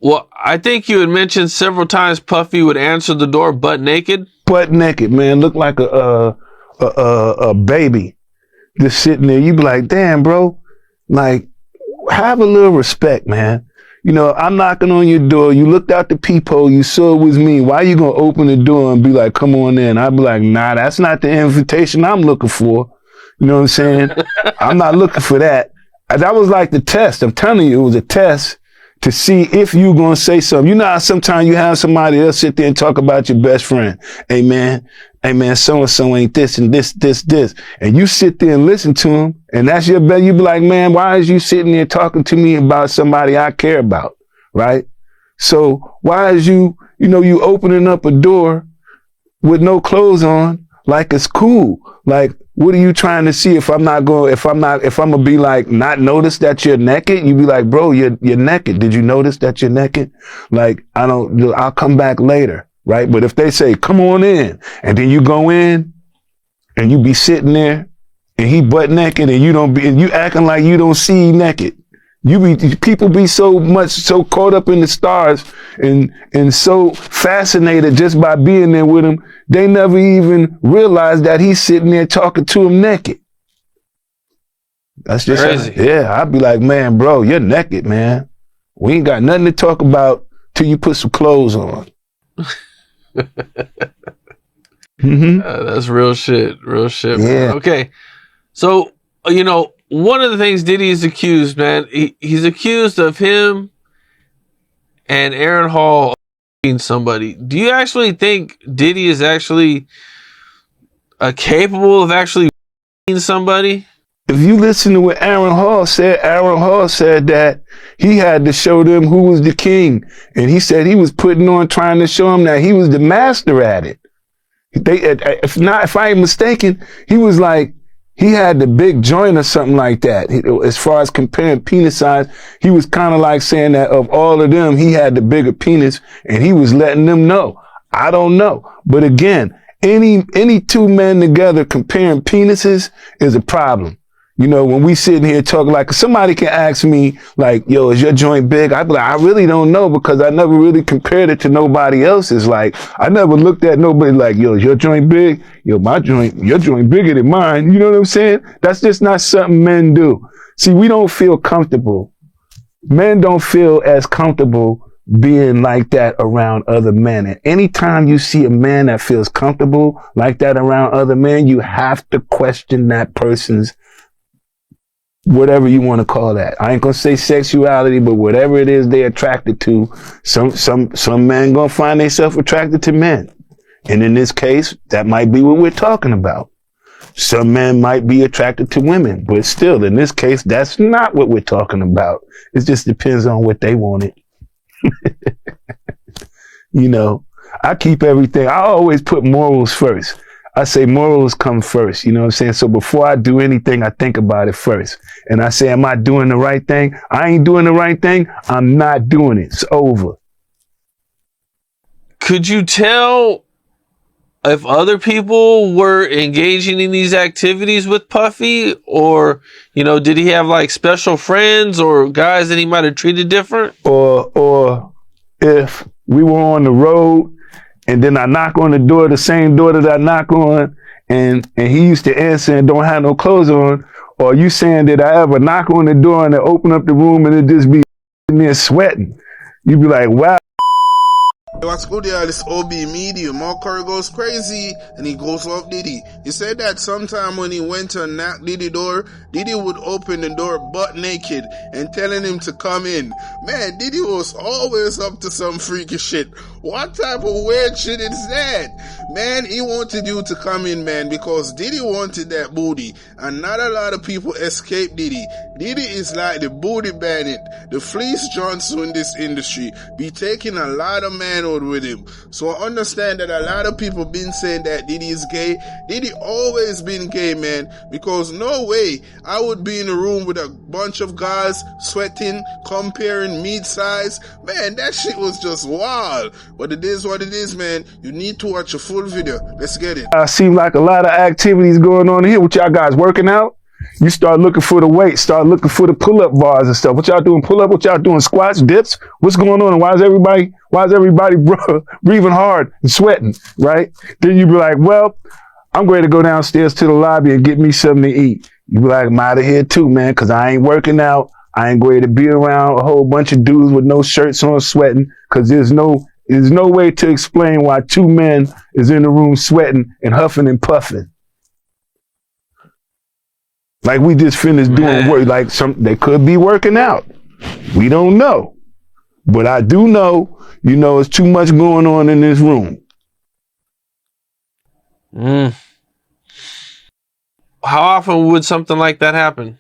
Well, I think you had mentioned several times Puffy would answer the door butt naked. Butt naked, man. Look like a baby just sitting there. You be like, damn, bro. Like, have a little respect, man. You know, I'm knocking on your door. You looked out the peephole. You saw it was me. Why you gonna open the door and be like, come on in? I'd be like, nah, that's not the invitation I'm looking for. You know what I'm saying? I'm not looking for that. That was like the test. I'm telling you, it was a test to see if you gonna say something. You know how sometimes you have somebody else sit there and talk about your best friend. Hey man, so-and-so ain't this and this. And you sit there and listen to him, and that's your bet. You be like, man, why is you sitting there talking to me about somebody I care about, right? So why is you opening up a door with no clothes on like it's cool? Like, what are you trying to see? If I'm gonna be like, not notice that you're naked, you be like, bro, you're naked. Did you notice that you're naked? Like, I'll come back later. Right? But if they say, come on in, and then you go in and you be sitting there and he butt naked and you acting like you don't see naked. People be so caught up in the stars and so fascinated just by being there with him, they never even realize that he's sitting there talking to him naked. That's just crazy. Yeah, I'd be like, man, bro, you're naked, man. We ain't got nothing to talk about till you put some clothes on. That's real shit. Yeah. Man. Okay. So, one of the things Diddy is accused, man, he's accused of him and Aaron Hall of being somebody. Do you actually think Diddy is actually capable of actually being somebody? If you listen to what Aaron Hall said that he had to show them who was the king. And he said he was trying to show them that he was the master at it. If I ain't mistaken, he was like, he had the big joint or something like that. As far as comparing penis size, he was kind of like saying that of all of them, he had the bigger penis, and he was letting them know. I don't know. But again, any two men together comparing penises is a problem. You know, when we sitting here talking, like somebody can ask me like, yo, is your joint big? I'd be like, I really don't know, because I never really compared it to nobody else's. Like, I never looked at nobody like, yo, is your joint big? Yo, your joint bigger than mine. You know what I'm saying? That's just not something men do. See, we don't feel comfortable. Men don't feel as comfortable being like that around other men. And anytime you see a man that feels comfortable like that around other men, you have to question that person's whatever you want to call that. I ain't gonna say sexuality, but whatever it is they're attracted to, some men gonna find themselves attracted to men. And in this case, that might be what we're talking about. Some men might be attracted to women, but still, in this case, that's not what we're talking about. It just depends on what they wanted. You know, I keep everything. I always put morals first. I say morals come first, you know what I'm saying? So before I do anything, I think about it first. And I say, am I doing the right thing? I ain't doing the right thing. I'm not doing it. It's over. Could you tell if other people were engaging in these activities with Puffy? Or, did he have like special friends or guys that he might have treated different? Or if we were on the road, and then I knock on the door, the same door that I knock on, and he used to answer and don't have no clothes on. Or you saying that I ever knock on the door and they open up the room and it just be in there sweating. You be like, wow. What's good here? This OB Medium. Mark Curry goes crazy and he goes off Diddy. He said that sometime when he went to knock Diddy door, Diddy would open the door butt naked and telling him to come in. Man, Diddy was always up to some freaky shit. What type of weird shit is that? Man, he wanted you to come in, man, because Diddy wanted that booty. And not a lot of people escape Diddy. Diddy is like the booty bandit, the fleece Johnson in this industry. Be taking a lot of manhood with him. So I understand that a lot of people been saying that Diddy is gay. Diddy always been gay, man, because no way I would be in a room with a bunch of guys sweating, comparing meat size. Man, that shit was just wild. But it is what it is, man. You need to watch a full video. Let's get it. I see like a lot of activities going on here. With y'all guys working out? You start looking for the weight, start looking for the pull-up bars and stuff. What y'all doing pull-up? What y'all doing squats, dips? What's going on? And why is everybody breathing hard and sweating, right? Then you be like, well, I'm ready to go downstairs to the lobby and get me something to eat. You be like, I'm out of here too, man, because I ain't working out. I ain't going to be around a whole bunch of dudes with no shirts on sweating, because there's no way to explain why two men is in the room sweating and huffing and puffing. Like we just finished doing work. Like they could be working out. We don't know. But I do know, it's too much going on in this room. How often would something like that happen?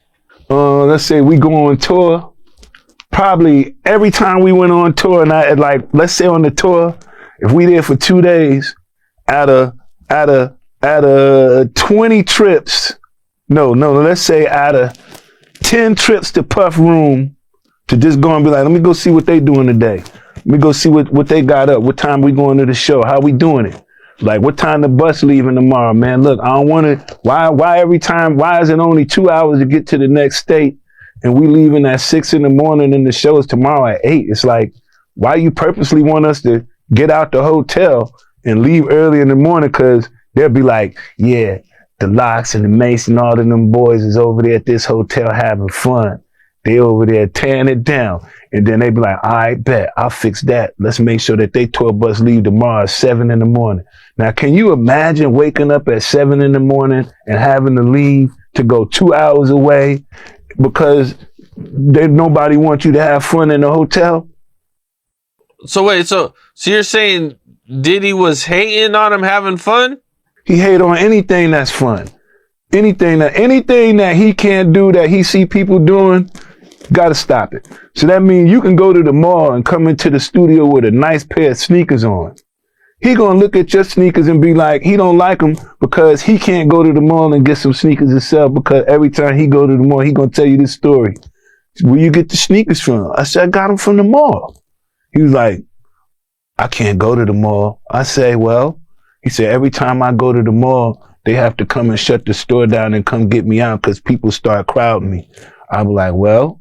Let's say we go on tour. Probably every time we went on tour, and let's say on the tour, if we there for 2 days, out of 20 trips, let's say out of 10 trips to Puff Room, to just go and be like, let me go see what they doing today. Let me go see what they got up. What time we going to the show? How we doing it? Like, what time the bus leaving tomorrow, man? Look, I don't want to, why is it only 2 hours to get to the next state and we leaving at 6 a.m. and the show is tomorrow at 8? It's like, why you purposely want us to get out the hotel and leave early in the morning? Cause they'll be like, yeah, the Locks and the Mason, all of them boys is over there at this hotel having fun. They over there tearing it down. And then they be like, all right, bet, I'll fix that. Let's make sure that they tour bus leave tomorrow at 7 a.m. Now, can you imagine waking up at 7 a.m. and having to leave to go 2 hours away because nobody wants you to have fun in the hotel? So wait, so you're saying Diddy was hating on him having fun? He hate on anything that's fun. Anything that he can't do that he see people doing, gotta stop it. So that means you can go to the mall and come into the studio with a nice pair of sneakers on. He gonna look at your sneakers and be like, he don't like them because he can't go to the mall and get some sneakers himself, because every time he go to the mall, he gonna tell you this story. Where you get the sneakers from? I said, I got them from the mall. He was like, I can't go to the mall. I say, well, he said, every time I go to the mall, they have to come and shut the store down and come get me out because people start crowding me. I was like, well.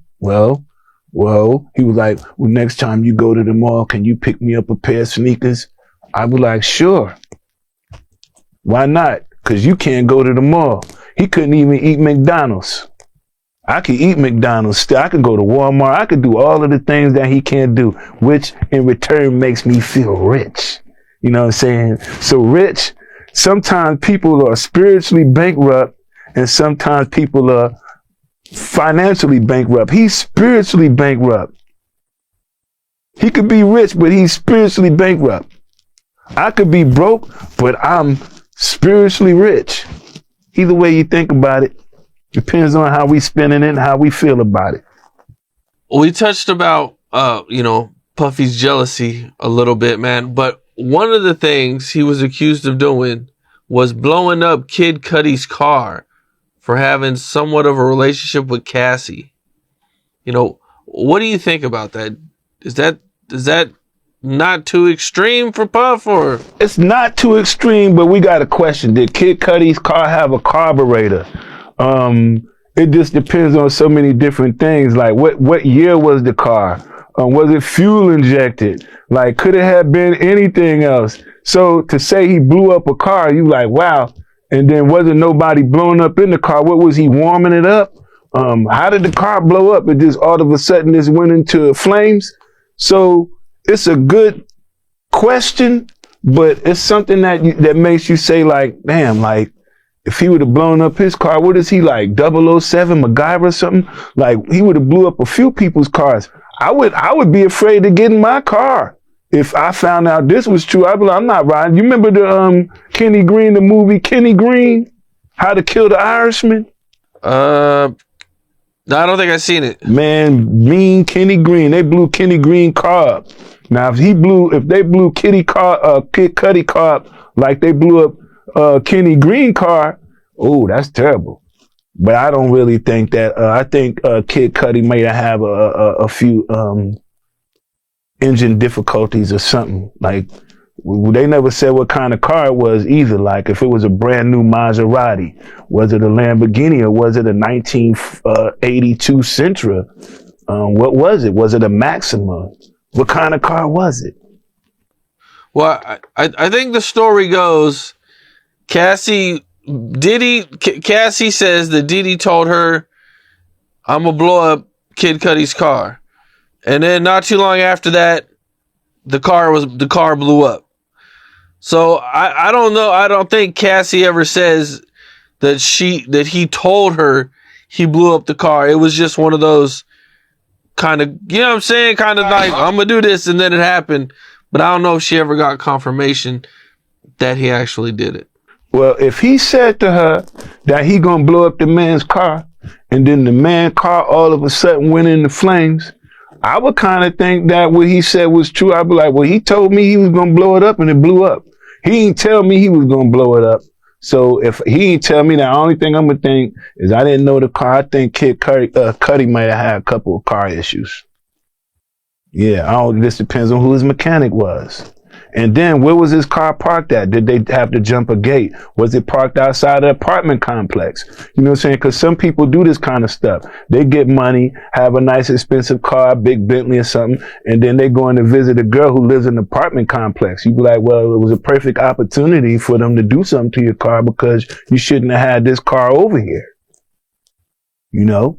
He was like, well, next time you go to the mall, can you pick me up a pair of sneakers? I was like, sure. Why not? Because you can't go to the mall. He couldn't even eat McDonald's. I could eat McDonald's still. I could go to Walmart. I could do all of the things that he can't do, which in return makes me feel rich. You know what I'm saying? So rich, sometimes people are spiritually bankrupt and sometimes people are financially bankrupt. He's spiritually bankrupt. He could be rich, but he's spiritually bankrupt. I could be broke, but I'm spiritually rich. Either way you think about it, depends on how we spending it and how we feel about it. We touched about, Puffy's jealousy a little bit, man. But one of the things he was accused of doing was blowing up Kid Cudi's car for having somewhat of a relationship with Cassie. What do you think about that? Is that not too extreme for Puff, or? It's not too extreme, but we got a question. Did Kid Cudi's car have a carburetor? It just depends on so many different things. Like what year was the car? Was it fuel injected? Like, could it have been anything else? So to say he blew up a car, you like, wow. And then wasn't nobody blowing up in the car? What was he warming it up? How did the car blow up? It just all of a sudden just went into flames. So it's a good question, but it's something that makes you say like, damn, like if he would have blown up his car, what is he like, 007 MacGyver or something? Like he would have blew up a few people's cars. I would be afraid to get in my car. If I found out this was true, I'd be like, I'm not riding. You remember the Kenny Green, the movie Kenny Green? How to Kill the Irishman? No, I don't think I've seen it. Man, mean Kenny Green. They blew Kenny Green car up. Now, if they blew Kid Cudi car up like they blew up Kenny Green car, oh, that's terrible. But I don't really think that. I think Kid Cudi may have a few engine difficulties or something. Like They never said what kind of car it was either. Like if it was a brand new Maserati, was it a Lamborghini or was it a 1982 Sentra? What was it? Was it a Maxima? What kind of car was it? Well, I think the story goes, Cassie says that Diddy told her, I'm gonna blow up Kid Cudi's car. And then not too long after that, the car blew up. So I don't know. I don't think Cassie ever says that he told her he blew up the car. It was just one of those kind of, you know what I'm saying? Kind of like, I'm gonna do this, and then it happened. But I don't know if she ever got confirmation that he actually did it. Well, if he said to her that he gonna blow up the man's car, and then the man's car all of a sudden went into flames, I would kind of think that what he said was true. I'd be like, well, he told me he was gonna blow it up, and it blew up. He didn't tell me he was gonna blow it up. So if he didn't tell me, the only thing I'm gonna think is I didn't know the car. I think Kid Cudi might have had a couple of car issues. Yeah, this depends on who his mechanic was. And then where was his car parked at? Did they have to jump a gate? Was it parked outside the apartment complex? You know what I'm saying? Because some people do this kind of stuff. They get money, have a nice expensive car, big Bentley or something, and then they go in to visit a girl who lives in an apartment complex. You'd be like, well, it was a perfect opportunity for them to do something to your car because you shouldn't have had this car over here. You know?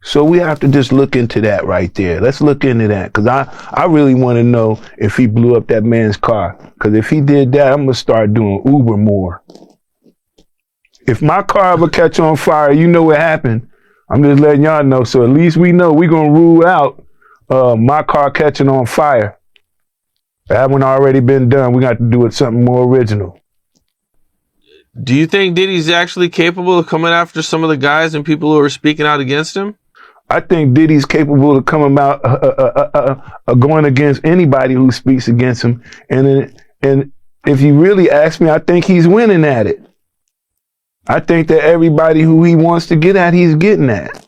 So we have to just look into that right there. Let's look into that, because I really want to know if he blew up that man's car. Because if he did that, I'm going to start doing Uber more. If my car ever catch on fire, you know what happened. I'm just letting y'all know. So at least we know we're going to rule out my car catching on fire. That one already been done. We got to do it something more original. Do you think Diddy's actually capable of coming after some of the guys and people who are speaking out against him? I think Diddy's capable of coming out, going against anybody who speaks against him. And if you really ask me, I think he's winning at it. I think that everybody who he wants to get at, he's getting at.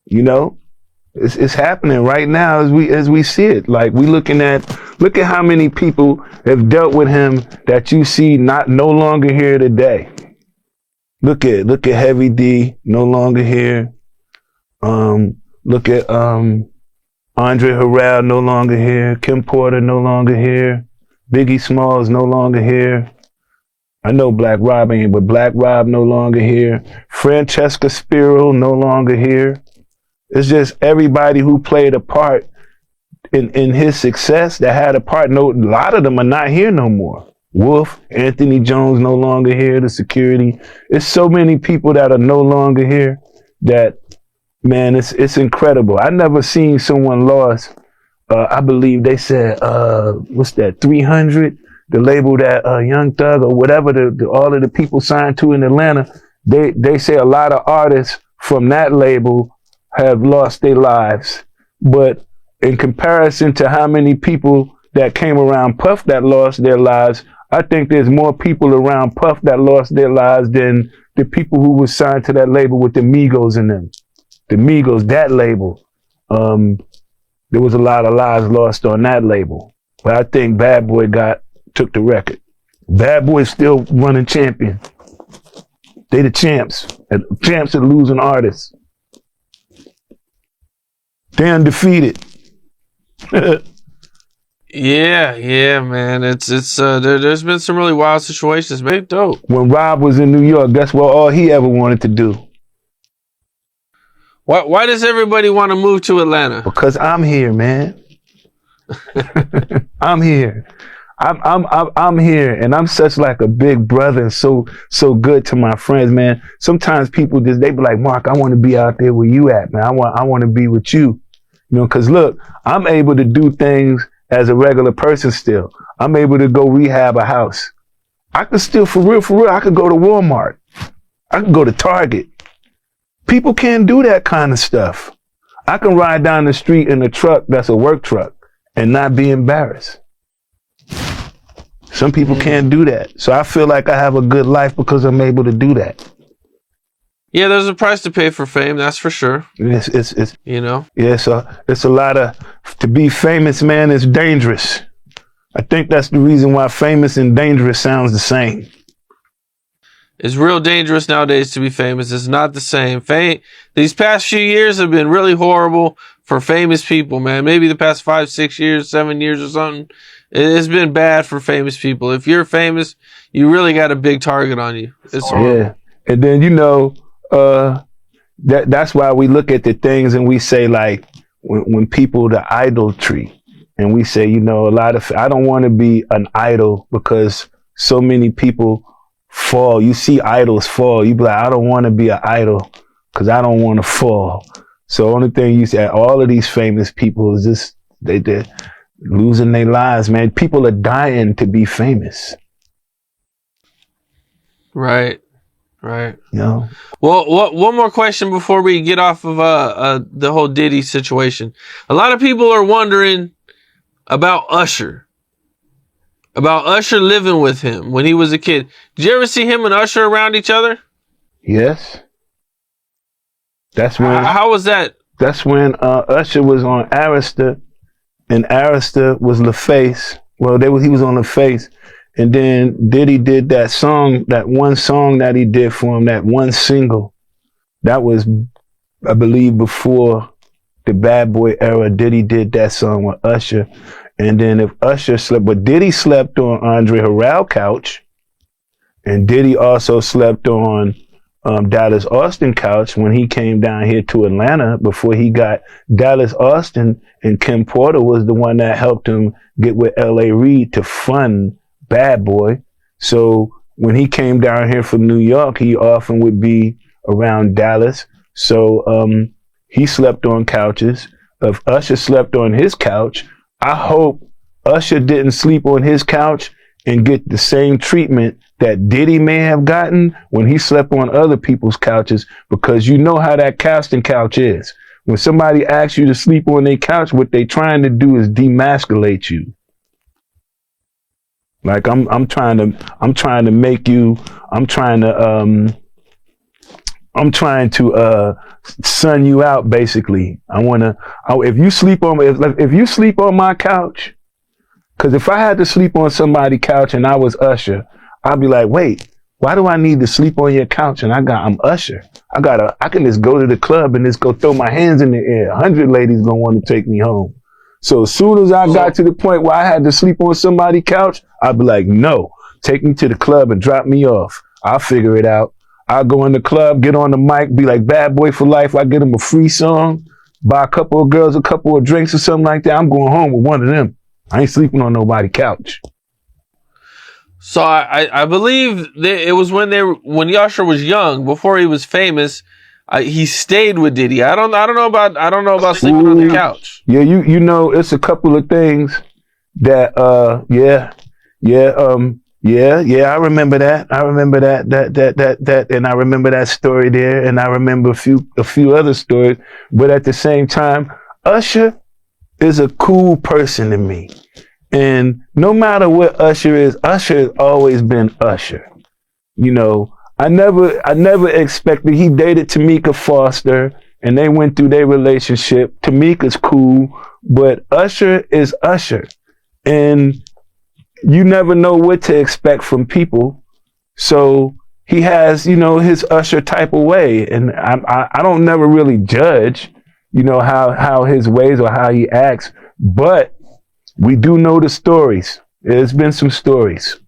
You know, it's happening right now as we see it. Like look at how many people have dealt with him that you see no longer here today. Look at Heavy D, no longer here. Look at Andre Harrell, no longer here. Kim Porter, no longer here. Biggie Smalls, no longer here. I know Black Rob ain't, but Black Rob no longer here. Francesca Spiro, no longer here. It's just everybody who played a part in his success, that had a part. No, a lot of them are not here no more. Wolf, Anthony Jones, no longer here. The security. It's so many people that are no longer here that, man, it's incredible. I never seen someone lost. I believe they said, what's that, 300? The label that Young Thug or whatever all of the people signed to in Atlanta. They say a lot of artists from that label have lost their lives. But in comparison to how many people that came around Puff that lost their lives, I think there's more people around Puff that lost their lives than the people who were signed to that label with the Migos in them. The Migos, that label, there was a lot of lives lost on that label. But I think Bad Boy took the record. Bad Boy's still running champion. They the champs. Champs are losing artists. They undefeated. Yeah, man. There's been some really wild situations, man. Dope. When Rob was in New York, that's what all he ever wanted to do. Why does everybody want to move to Atlanta? Because I'm here, man. I'm here. I'm here, and I'm such like a big brother and so good to my friends, man. Sometimes people they be like, Mark, I want to be out there where you at, man. I want to be with you, you know. Because look, I'm able to do things as a regular person still. I'm able to go rehab a house. I could still, for real, I could go to Walmart. I could go to Target. People can't do that kind of stuff. I can ride down the street in a truck that's a work truck and not be embarrassed. Some people can't do that. So I feel like I have a good life because I'm able to do that. Yeah, there's a price to pay for fame, that's for sure. It's you know? Yeah, so it's a lot of, to be famous, man, is dangerous. I think that's the reason why famous and dangerous sounds the same. It's real dangerous nowadays to be famous. It's not the same. These past few years have been really horrible for famous people, man. Maybe the past 5, 6 years, 7 years or something. It's been bad for famous people. If you're famous, you really got a big target on you. It's horrible. Yeah. And then, that's why we look at the things and we say, like, when people, the idolatry, and we say, I don't want to be an idol because so many people fall. You see idols fall. You be like, I don't want to be an idol because I don't want to fall. So only thing you say, all of these famous people is just, they're losing their lives, man. People are dying to be famous. Right. Right. Well, one more question before we get off of the whole Diddy situation. A lot of people are wondering about Usher. About Usher living with him when he was a kid. Did you ever see him and Usher around each other? Yes. That's when. How was that? That's when Usher was on Arista, and Arista was LaFace. Well, he was on LaFace. And then Diddy did that one song that he did for him, that one single. That was, I believe, before the Bad Boy era. Diddy did that song with Usher. And then if Usher slept, but Diddy slept on Andre Harrell's couch. And Diddy also slept on Dallas Austin couch when he came down here to Atlanta before he got Dallas Austin, and Kim Porter was the one that helped him get with L.A. Reid to fund Bad Boy. So when he came down here from New York, he often would be around Dallas. So he slept on couches. If Usher slept on his couch, I hope Usher didn't sleep on his couch and get the same treatment that Diddy may have gotten when he slept on other people's couches, because you know how that casting couch is. When somebody asks you to sleep on their couch, what they trying to do is demasculate you. Like I'm trying to sun you out, basically. If you sleep on my couch, because if I had to sleep on somebody's couch and I was Usher, I'd be like, wait, why do I need to sleep on your couch? And I'm Usher. I can just go to the club and just go throw my hands in the air. 100 ladies gonna want to take me home. So as soon as I got to the point where I had to sleep on somebody's couch, I'd be like, no, take me to the club and drop me off. I'll figure it out. I'll go in the club, get on the mic, be like Bad Boy for life. I get them a free song, buy a couple of girls a couple of drinks or something like that. I'm going home with one of them. I ain't sleeping on nobody's couch. So I believe that it was when Usher was young, before he was famous. He stayed with Diddy. I don't know about sleeping on the couch. Yeah, you know, it's a couple of things that I remember that. I remember that, and I remember that story there, and I remember a few other stories. But at the same time, Usher is a cool person to me, and no matter what Usher is, Usher has always been Usher. You know, I never expected. He dated Tamika Foster, and they went through their relationship. Tamika's cool, but Usher is Usher, and you never know what to expect from people. So he has, his Usher type of way, and I don't never really judge, how his ways or how he acts, but we do know the stories. There's been some stories.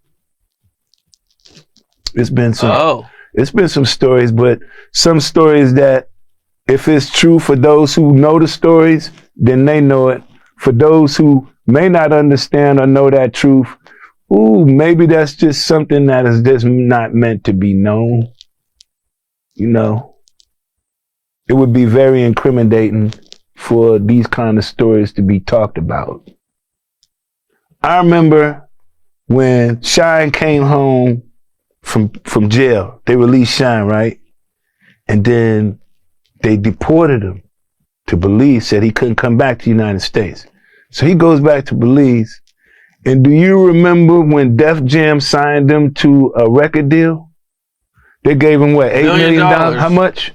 It's been some stories, but some stories that, if it's true for those who know the stories, then they know it. For those who may not understand or know that truth, maybe that's just something that is just not meant to be known. It would be very incriminating for these kind of stories to be talked about. I remember when Shine came home from jail. They released Shine, right? And then they deported him to Belize, said he couldn't come back to the United States. So he goes back to Belize. And do you remember when Def Jam signed him to a record deal? They gave him what, $8 million? How much?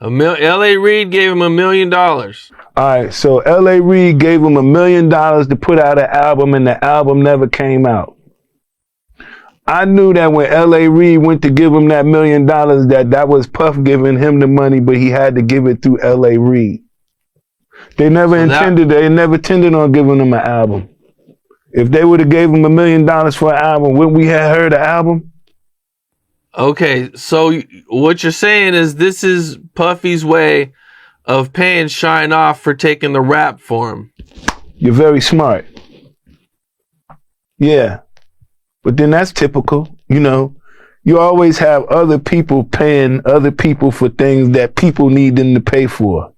L.A. Reid gave him $1 million. All right, so L.A. Reid gave him $1 million to put out an album, and the album never came out. I knew that when L.A. Reid went to give him that $1 million, that was Puff giving him the money, but he had to give it through L.A. Reid. They never intended on giving him an album. If they would have gave him $1 million for an album, wouldn't we have heard the album? Okay, so what you're saying is this is Puffy's way of paying Shine off for taking the rap for him. You're very smart. Yeah. But then that's typical, you know. You always have other people paying other people for things that people need them to pay for.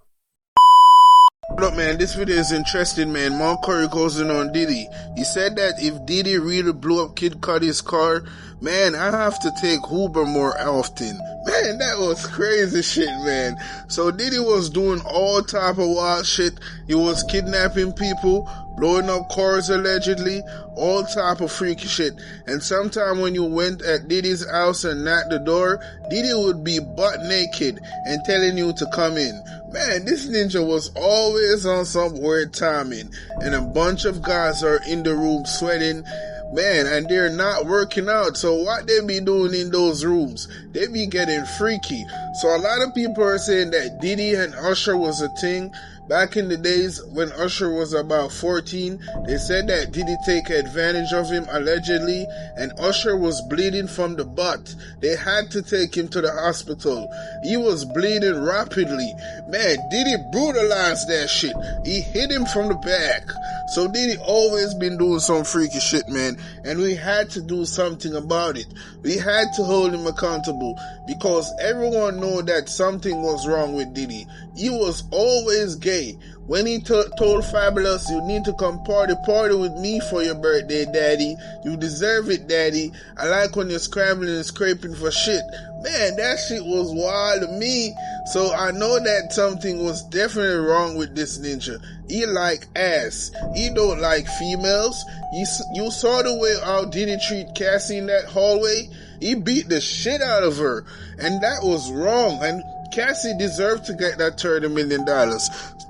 Look, man, this video is interesting, man. Mark Curry goes in on Diddy. He said that if Diddy really blew up Kid Cudi's car, man, I have to take Uber more often. Man, that was crazy shit, man. So Diddy was doing all type of wild shit. He was kidnapping people, blowing up cars allegedly, all type of freaky shit. And sometime when you went at Diddy's house and knocked the door, Diddy would be butt naked and telling you to come in. Man, this ninja was always on some weird timing, and a bunch of guys are in the room sweating, man, and they're not working out. So what they be doing in those rooms? They be getting freaky. So a lot of people are saying that Diddy and Usher was a thing. Back in the days when Usher was about 14, they said that Diddy take advantage of him allegedly, and Usher was bleeding from the butt. They had to take him to the hospital. He was bleeding rapidly. Man, Diddy brutalized that shit. He hit him from the back. So Diddy always been doing some freaky shit, man, and we had to do something about it. We had to hold him accountable because everyone know that something was wrong with Diddy. He was always gay. When he told Fabulous, you need to come party with me for your birthday, daddy. You deserve it, daddy. I like when you're scrambling and scraping for shit. Man, that shit was wild to me. So I know that something was definitely wrong with this ninja. He like ass. He don't like females. You saw the way how Diddy treat Cassie in that hallway? He beat the shit out of her. And that was wrong. And Cassie deserved to get that $30 million.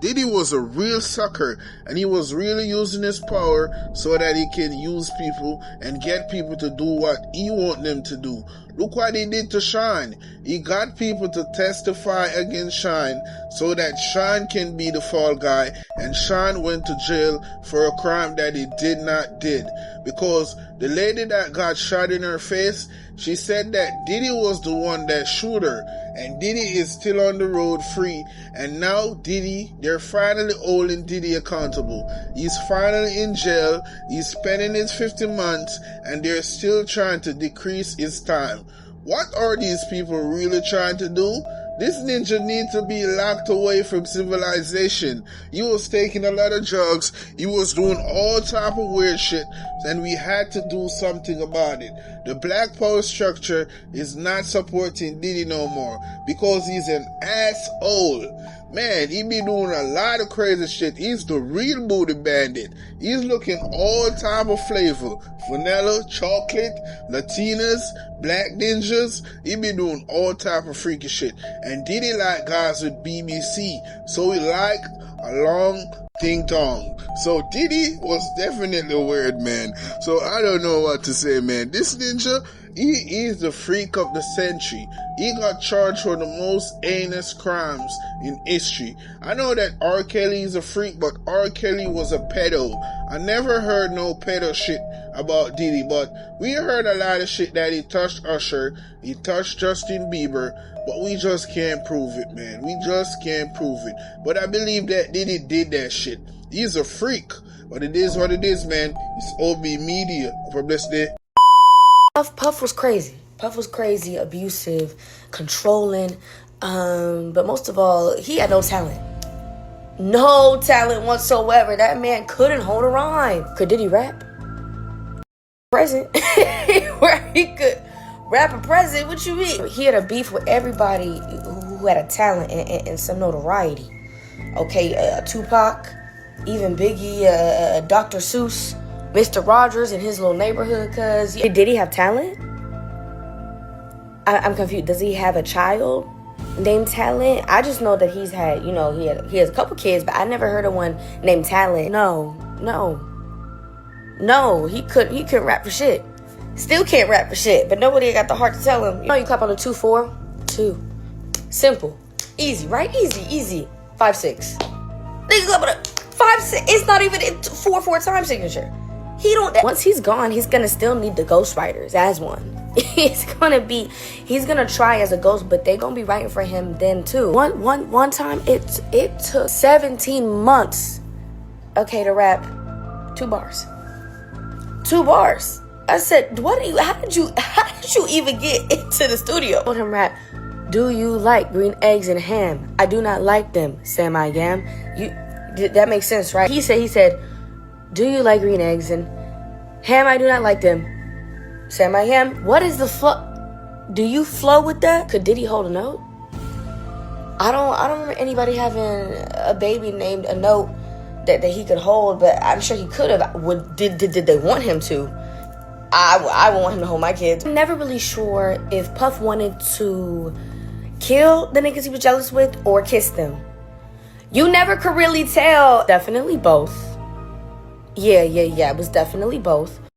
Diddy was a real sucker, and he was really using his power so that he can use people and get people to do what he want them to do. Look what he did to Shine. He got people to testify against Shine so that Shine can be the fall guy, and Shine went to jail for a crime that he did not did. Because the lady that got shot in her face, she said that Diddy was the one that shoot her, and Diddy is still on the road free. And now Diddy, they're finally holding Diddy accountable. He's finally in jail. He's spending his 50 months, and they're still trying to decrease his time. What are these people really trying to do? This ninja needs to be locked away from civilization. He was taking a lot of drugs. He was doing all type of weird shit, and we had to do something about it. The Black Power structure is not supporting Diddy no more because he's an asshole. Man, he be doing a lot of crazy shit. He's the real booty bandit. He's looking all type of flavor. Vanilla, chocolate, Latinas, black ninjas. He be doing all type of freaky shit. And Diddy like guys with BBC. So he like a long ding dong. So Diddy was definitely weird, man. So I don't know what to say, man. This ninja, he is the freak of the century. He got charged for the most heinous crimes in history. I know that R. Kelly is a freak, but R. Kelly was a pedo. I never heard no pedo shit about Diddy, but we heard a lot of shit that he touched Usher, he touched Justin Bieber, but we just can't prove it, man. We just can't prove it. But I believe that Diddy did that shit. He's a freak, but it is what it is, man. It's OB Media. Have a blessed day. Puff was crazy. Puff was crazy, abusive, controlling, but most of all, he had no talent. No talent whatsoever. That man couldn't hold a rhyme. Could Diddy rap? Present. Where he could rap a present? What you mean? He had a beef with everybody who had a talent and some notoriety. Okay, Tupac, even Biggie, Dr. Seuss, Mr. Rogers in his little neighborhood. Cause did he have talent? I'm confused. Does he have a child? named Talent. I just know that he's had, he has a couple kids, but I never heard of one named Talent. No, he couldn't rap for shit. Still can't rap for shit, but nobody got the heart to tell him. You clap on the 2-4, 2. Simple. Easy, right? Easy. 5-6. Nigga clap on a 5-6. It's not even a 4-4 time signature. Once he's gone, he's gonna still need the ghostwriters as one. He's gonna try as a ghost, but they gonna be writing for him then too. One time it took 17 months, okay, to rap 2 bars. 2 bars. I said, how did you even get into the studio? I told him rap, do you like green eggs and ham? I do not like them, Sam I am. That makes sense, right? He said, do you like green eggs and ham? I do not like them, Sam I am. What is the flow? Do you flow with that? Could Diddy hold a note? I don't remember anybody having a baby named a note that he could hold, but I'm sure he could have. Did they want him to? I want him to hold my kids. I'm never really sure if Puff wanted to kill the niggas he was jealous with or kiss them. You never could really tell. Definitely both. Yeah, it was definitely both.